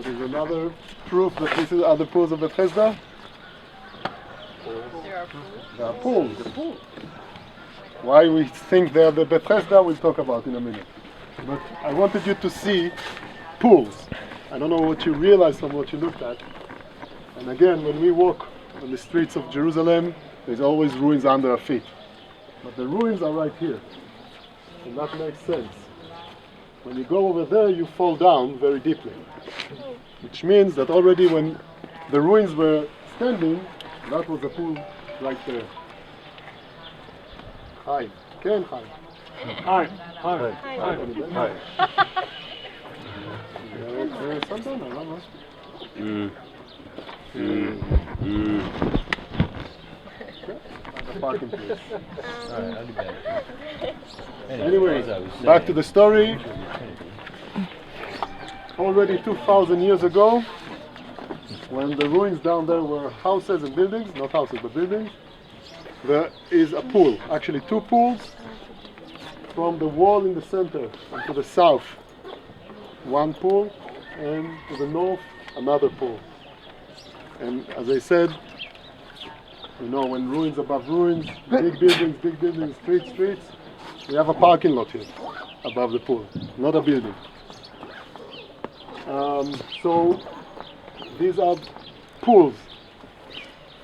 What is another proof that this is other pools of Bethesda? There are pools. Why we think they are the Bethesda, we'll talk about in a minute. But I wanted you to see pools. I don't know what you realize from what you looked at. And again, when we walk on the streets of Jerusalem, there's always ruins under our feet. But the ruins are right here. And that makes sense. When you go over there, you fall down very deeply. Which means that already when the ruins were standing, that was a pool right there. Hi. Ken, hi. Hi. Hi. Something, I don't know. The parking place. Alright, I'll be back. Anyway, back to the story. Already 2,000 years ago, when the ruins down there were houses and buildings, not houses but buildings, there is a pool, actually two pools, from the wall in the center and to the south, one pool, and to the north, another pool. And as I said, you know, when ruins above ruins, big buildings, streets, we have a parking lot here above the pool, not a building. So these are pools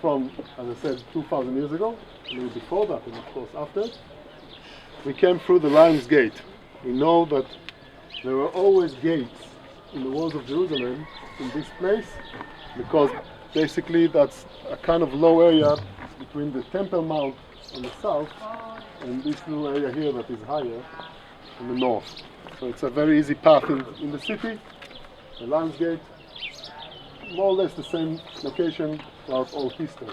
from, as I said, 2,000 years ago, maybe before that, and of course after. We came through the Lion's Gate. We know that there were always gates in the walls of Jerusalem in this place, because basically that's a kind of low area between the Temple Mount on the south and this little area here that is higher in the north. So it's a very easy path in the city. The Lion's Gate, more or less the same location throughout all history.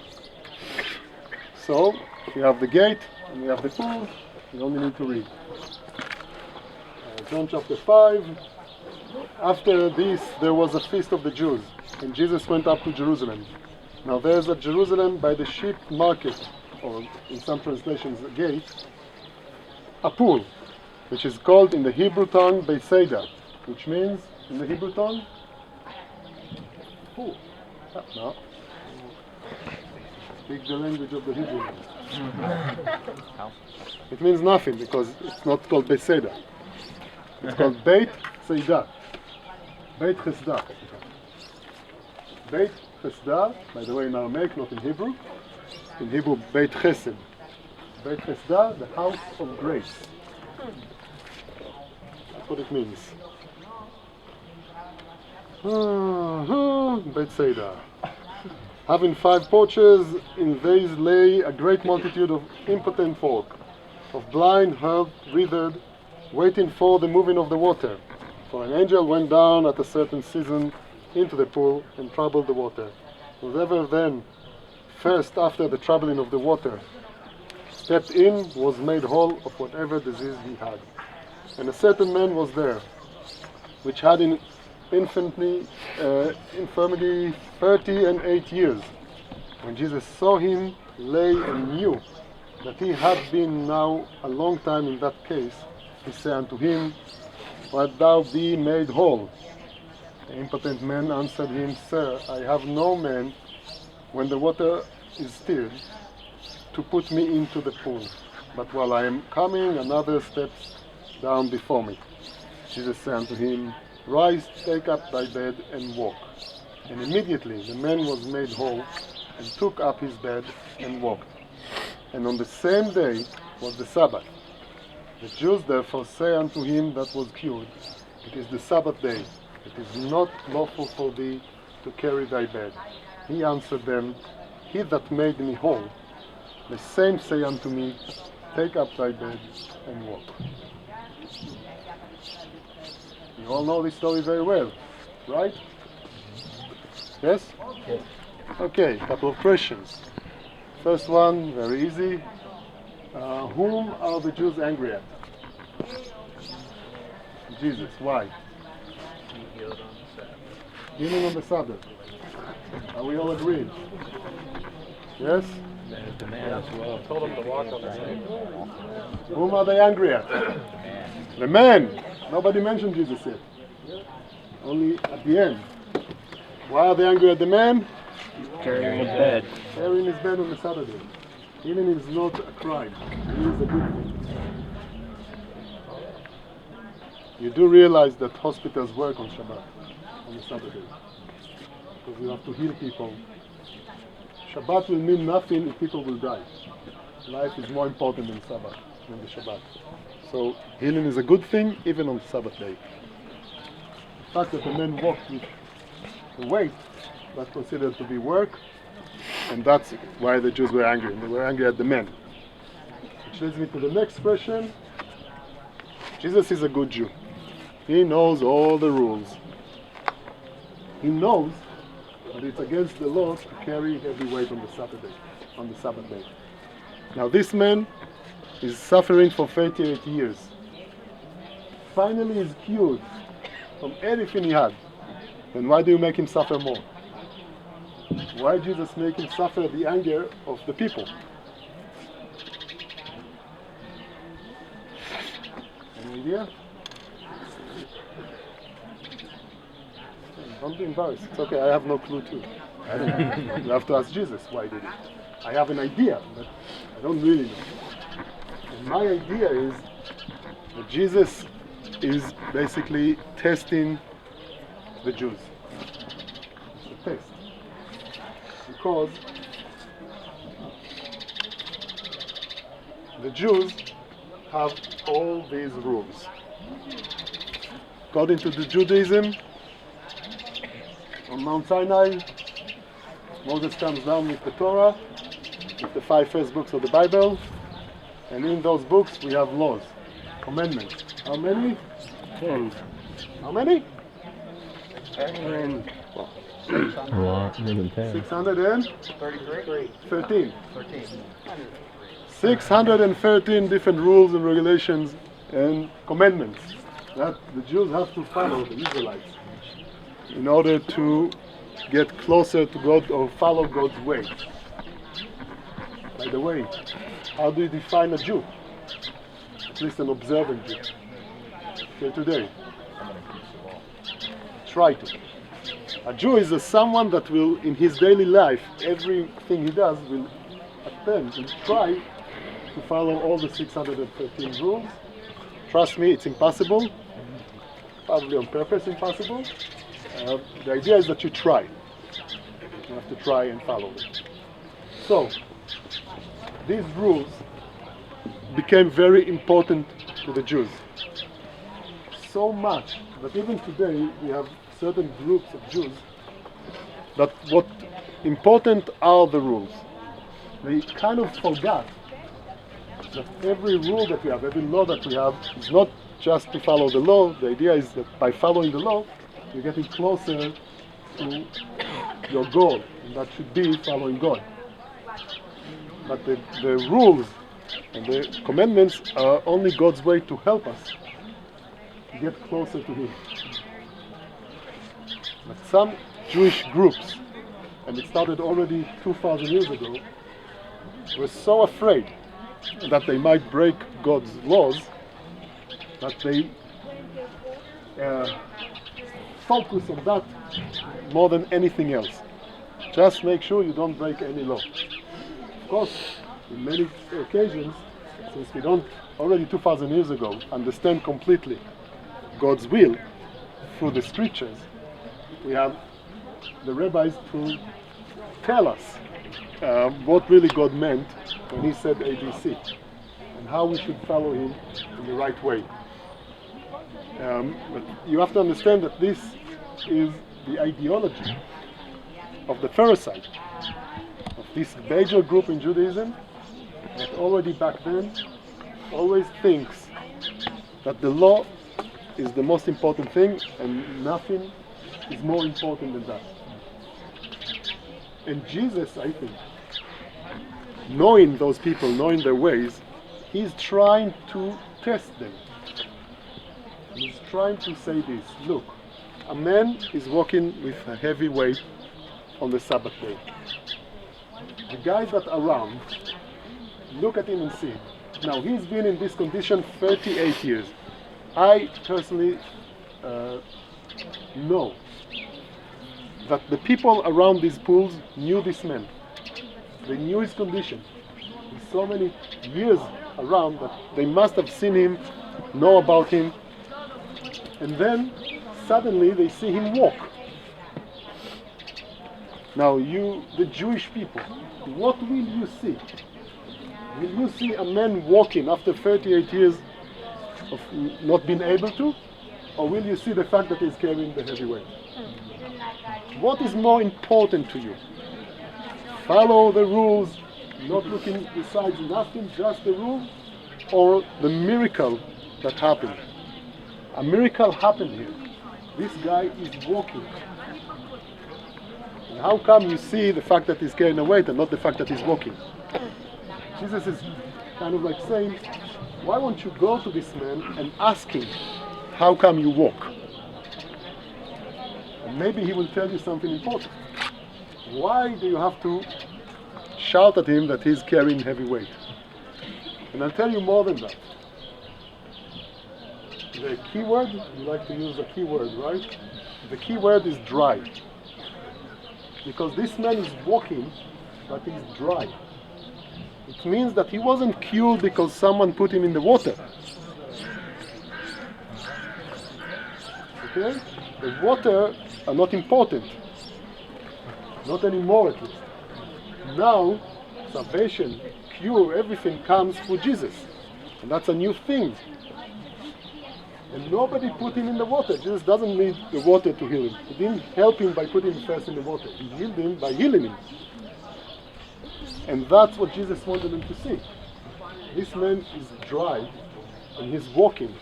So we have the gate and we have the pool. We only need to read. John chapter 5. After this, there was a feast of the Jews, and Jesus went up to Jerusalem. Now there's at Jerusalem by the sheep market, or in some translations, a gate, a pool, which is called in the Hebrew tongue Bethesda, which means, in the Hebrew tongue, pool. No. Speak the language of the Hebrew. It means nothing, because it's not called Bethesda. It's called Beit Seida. Beit Chesda. Beit Chesda, by the way, in Aramaic, not in Hebrew. In Hebrew, Beit Chesed. Beit Chesda, the house of grace. That's what it means. Beit Seida. Having 5 porches, in these lay a great multitude of impotent folk, of blind, hurt, withered, waiting for the moving of the water. For an angel went down at a certain season into the pool and troubled the water. Whoever then, first after the troubling of the water, stepped in was made whole of whatever disease he had. And a certain man was there, which had in infirmity 38 years. When Jesus saw him lay and knew that he had been now a long time in that case, he said unto him, Wilt thou be made whole? The impotent man answered him, Sir, I have no man, when the water is stilled, to put me into the pool. But while I am coming, another steps down before me. Jesus said unto him, Rise, take up thy bed, and walk. And immediately the man was made whole, and took up his bed, and walked. And on the same day was the Sabbath. The Jews therefore say unto him that was cured, It is the Sabbath day, it is not lawful for thee to carry thy bed. He answered them, He that made me whole, the same say unto me, Take up thy bed, and walk. You all know this story very well, right? Yes? Yes. Okay, a couple of questions. First one, very easy. Whom are the Jews angry at? Jesus. Why? Healing on the Sabbath. Are we all agreed? Yes? The man as well. Told him to walk on the same. Whom are they angry at? The man. Nobody mentioned Jesus yet. Only at the end. Why are they angry at the man? Carrying a bed. Carrying his bed on the Saturday. Healing is not a crime. Healing is a good thing. You do realize that hospitals work on Shabbat, on the Saturday, because you have to heal people. Shabbat will mean nothing if people will die. Life is more important than Sabbath, than the Shabbat. So healing is a good thing, even on Sabbath day. The fact that the men walked with the weight, that's considered to be work, and that's why the Jews were angry. They were angry at the men. Which leads me to the next question. Jesus is a good Jew. He knows all the rules. He knows that it's against the law to carry heavy weight on the Saturday, on the Sabbath day. Now this man is suffering for 38 years. Finally he's cured from everything he had. Then why do you make him suffer more? Why Jesus make him suffer the anger of the people? Any idea? Don't be embarrassed. It's okay, I have no clue too. You have to ask Jesus why he did it. I have an idea, but I don't really know. And my idea is that Jesus is basically testing the Jews. It's a test. Because the Jews have all these rules. According to the Judaism, on Mount Sinai, Moses comes down with the Torah, with the 5 first books of the Bible, and in those books we have laws, commandments. How many? 10. How many? 10. A lot, more than 10. 633? 13. 613 different rules and regulations and commandments that the Jews have to follow, the Israelites, in order to get closer to God or follow God's way. By the way, how do you define a Jew? At least an observant Jew. Till today. Try to. A Jew is someone that will, in his daily life, everything he does will attempt and try to follow all the 613 rules. Trust me, it's impossible. Probably on purpose impossible. The idea is that you try. You have to try and follow it. So, these rules became very important to the Jews. So much that even today we have certain groups of Jews that what important are the rules. They kind of forgot that every rule that we have, every law that we have is not just to follow the law. The idea is that by following the law, you're getting closer to your goal, and that should be following God. But the rules and the commandments are only God's way to help us get closer to Him. But some Jewish groups, and it started already 2,000 years ago, were so afraid that they might break God's laws that they focus on that more than anything else. Just make sure you don't break any law. Of course, in many occasions, since we don't already 2,000 years ago understand completely God's will through the scriptures, we have the rabbis to tell us what really God meant when He said ABC and how we should follow Him in the right way. But you have to understand that this is the ideology of the Pharisee, of this major group in Judaism that already back then always thinks that the law is the most important thing and nothing is more important than that. And Jesus, I think, knowing those people, knowing their ways, He's trying to test them. He's trying to say this: look, a man is walking with a heavy weight on the Sabbath day. The guys that are around, look at him and see. Now, he's been in this condition 38 years. I personally know that the people around these pools knew this man. They knew his condition. He's so many years around that they must have seen him, know about him, and then suddenly they see him walk. Now you, the Jewish people, what will you see? Will you see a man walking after 38 years of not being able to? Or will you see the fact that he's carrying the heavy weight? What is more important to you? Follow the rules, not looking besides nothing, just the rule, or the miracle that happened? A miracle happened here. This guy is walking. And how come you see the fact that he's carrying a weight and not the fact that he's walking? Jesus is kind of like saying, why won't you go to this man and ask him, how come you walk? And maybe he will tell you something important. Why do you have to shout at him that he's carrying heavy weight? And I'll tell you more than that. The key word, you like to use a key word, right? The key word is dry. Because this man is walking, but he's dry. It means that he wasn't cured because someone put him in the water. Okay? The water are not important. Not anymore at least. Now, salvation, cure, everything comes through Jesus. And that's a new thing. And nobody put him in the water. Jesus doesn't need the water to heal him. He didn't help him by putting him first in the water. He healed him by healing him. And that's what Jesus wanted them to see. This man is dry and he's walking.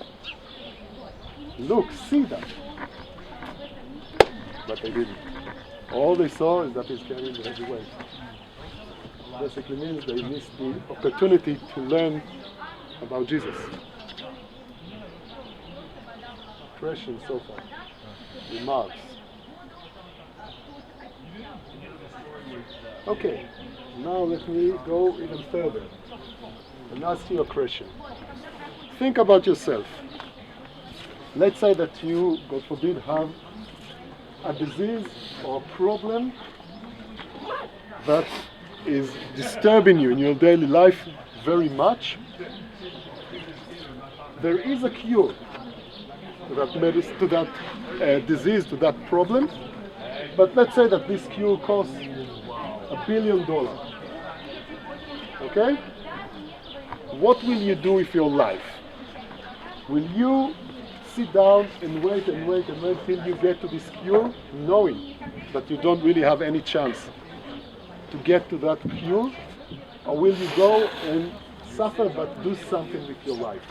Look, see that. But they didn't. All they saw is that he's carrying the heavy weight. Basically means they missed the opportunity to learn about Jesus. Questions so far? Remarks? Okay, now let me go even further and ask you a question. Think about yourself. Let's say that you, God forbid, have a disease or a problem that is disturbing you in your daily life very much. There is a cure to that disease, to that problem, but let's say that this cure costs $1 billion. Okay? What will you do with your life? Will you sit down and wait till you get to this cure, knowing that you don't really have any chance to get to that cure? Or will you go and suffer but do something with your life?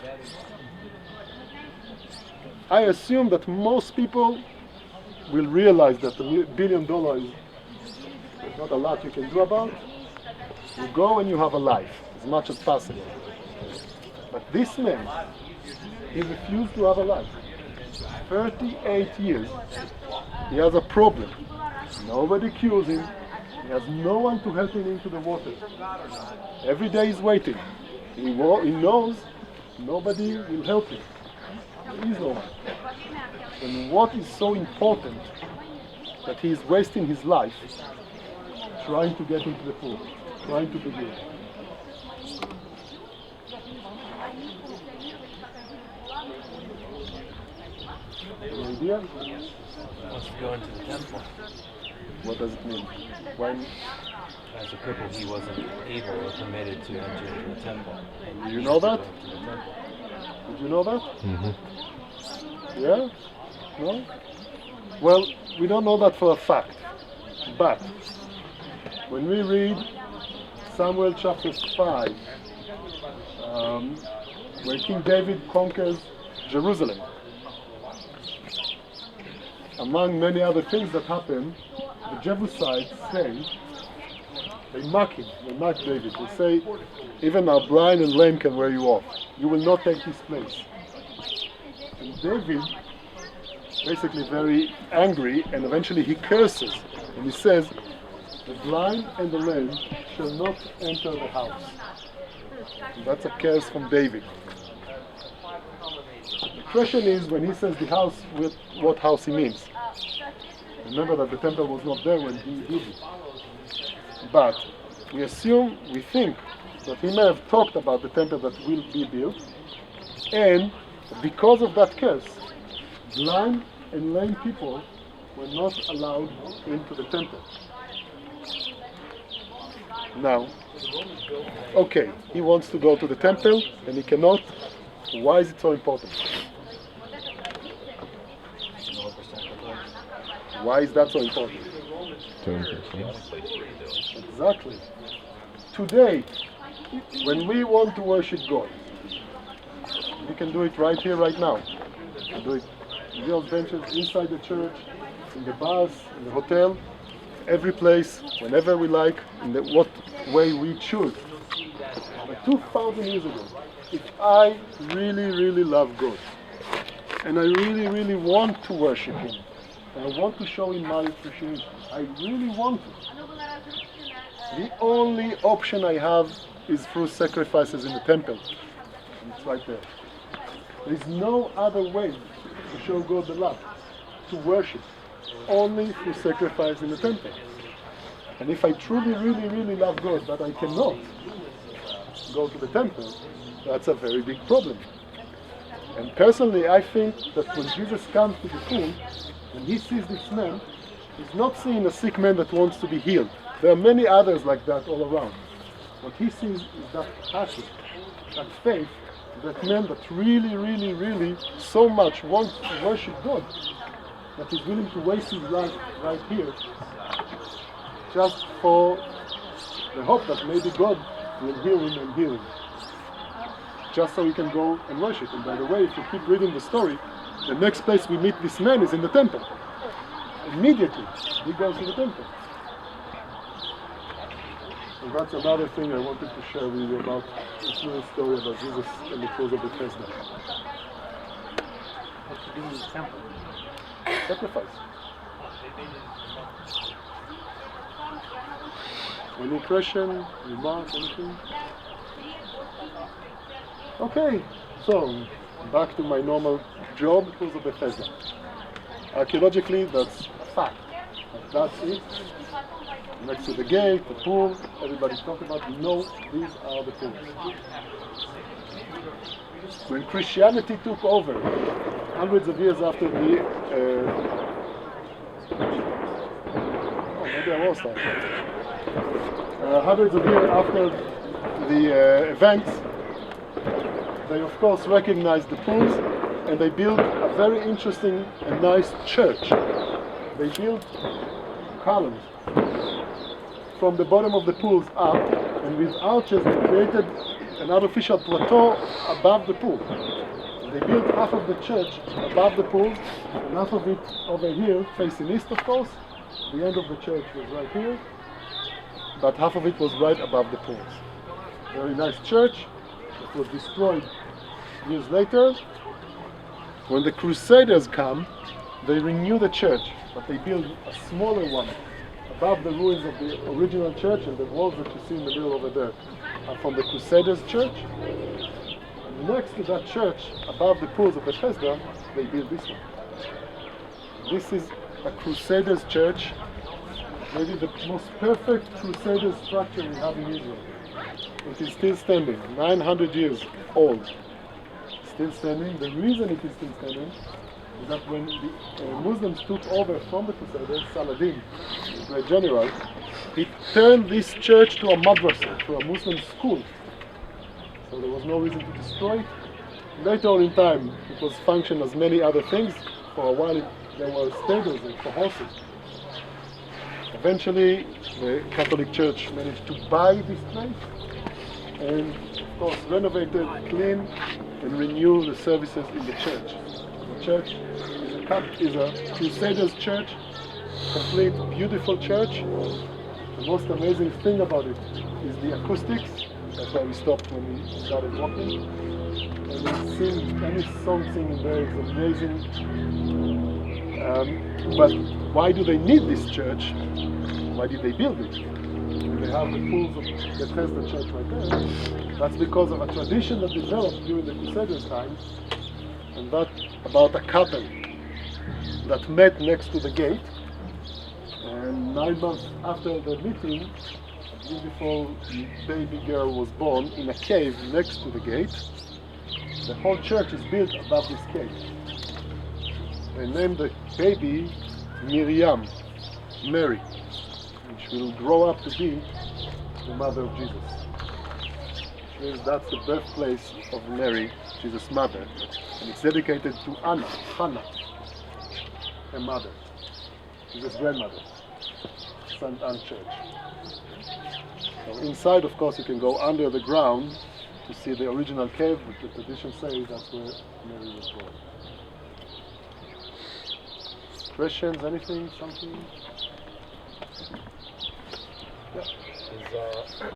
I assume that most people will realize that $1 billion is not a lot you can do about it. You go and you have a life as much as possible. But this man, he refused to have a life. 38 years, he has a problem. Nobody cures him. He has no one to help him into the water. Every day he's waiting. He knows nobody will help him. There is no one. And what is so important that he is wasting his life trying to get into the pool, trying to begin. Any idea? Wants to go into the temple. What does it mean? When? As a cripple, he wasn't able or permitted to enter into the temple. Do you know that? Did you know that? Mm-hmm. Yeah? No? Well, we don't know that for a fact. But when we read Samuel chapter 5, where King David conquers Jerusalem, among many other things that happen, the Jebusites say, they mock him, they mock David. They say, even our blind and lame can wear you off. You will not take this place. And David, basically very angry, and eventually he curses. And he says, the blind and the lame shall not enter the house. And that's a curse from David. The question is, when he says the house, what house he means. Remember that the temple was not there when he did it. But we think that he may have talked about the temple that will be built, and because of that curse, blind and lame people were not allowed into the temple. Now, okay, he wants to go to the temple and he cannot. Why is it so important? Why is that so important? Exactly. Today, when we want to worship God, we can do it right here, right now. We can do it in those benches, inside the church, in the bars, in the hotel, every place, whenever we like, in what way we choose. But 2,000 years ago, if I really, really love God, and I really, really want to worship Him, and I want to show Him my appreciation, I really want to, the only option I have is through sacrifices in the temple. And it's right there. There is no other way to show God the love, to worship, only through sacrifice in the temple. And if I truly, really, really love God, but I cannot go to the temple, that's a very big problem. And personally, I think that when Jesus comes to the pool, when he sees this man, he's not seeing a sick man that wants to be healed. There are many others like that all around. What he sees is that passion, that faith, that man that really, really, really so much wants to worship God, that he's willing to waste his life right here, just for the hope that maybe God will heal him and heal him. Just so he can go and worship. And by the way, if you keep reading the story, the next place we meet this man is in the temple. Immediately, he goes to the temple. And that's another thing I wanted to share with you about this little story about Jesus and the pools of Bethesda. What's to do with the temple? Sacrifice. Any question, remark, anything? Okay, so back to my normal job, pools of Bethesda. Archaeologically, that's a fact. That's it. Next to the gate, the pool, everybody's talking about, we know these are the pools. When Christianity took over, hundreds of years after the maybe I was that. Hundreds of years after the events, they of course recognized the pools, and they built a very interesting and nice church. They built columns from the bottom of the pools up, and with arches they created an artificial plateau above the pool. They built half of the church above the pool, and half of it over here, facing east of course. The end of the church was right here, but half of it was right above the pools. Very nice church. It was destroyed years later. When the Crusaders come, they renew the church, but they build a smaller one above the ruins of the original church, and the walls that you see in the middle over there are from the Crusaders' church. And next to that church, above the pools of Bethesda, they build this one. This is a Crusaders' church, maybe the most perfect Crusaders structure we have in Israel. It is still standing, 900 years old. Still standing. The reason it is still standing is that when the Muslims took over from the Crusaders, Saladin, the great general, he turned this church to a madrasa, to a Muslim school. So there was no reason to destroy it. Later on in time, it was functioned as many other things. For a while, there were stables for horses. Eventually, the Catholic Church managed to buy this place and, of course, renovate it, clean, and renew the services in the church. The church is a Crusaders church, complete, beautiful church. The most amazing thing about it is the acoustics. That's why we stopped when we started walking. And any song singing there is amazing. But why do they need this church? Why did they build it? They have the pools of Bethesda church right there. That's because of a tradition that developed during the Crusaders' times, and that about a couple that met next to the gate, 9 months after the meeting, a beautiful baby girl was born in a cave next to the gate. The whole church is built above this cave. They named the baby Miriam, Mary, which will grow up to be the mother of Jesus. Which means that's the birthplace of Mary, Jesus' mother, and it's dedicated to Hannah, her mother, Jesus' grandmother, St. Anne Church. So inside, of course, you can go under the ground to see the original cave, but the tradition says that's where Mary was born. Questions, anything, something? Yeah.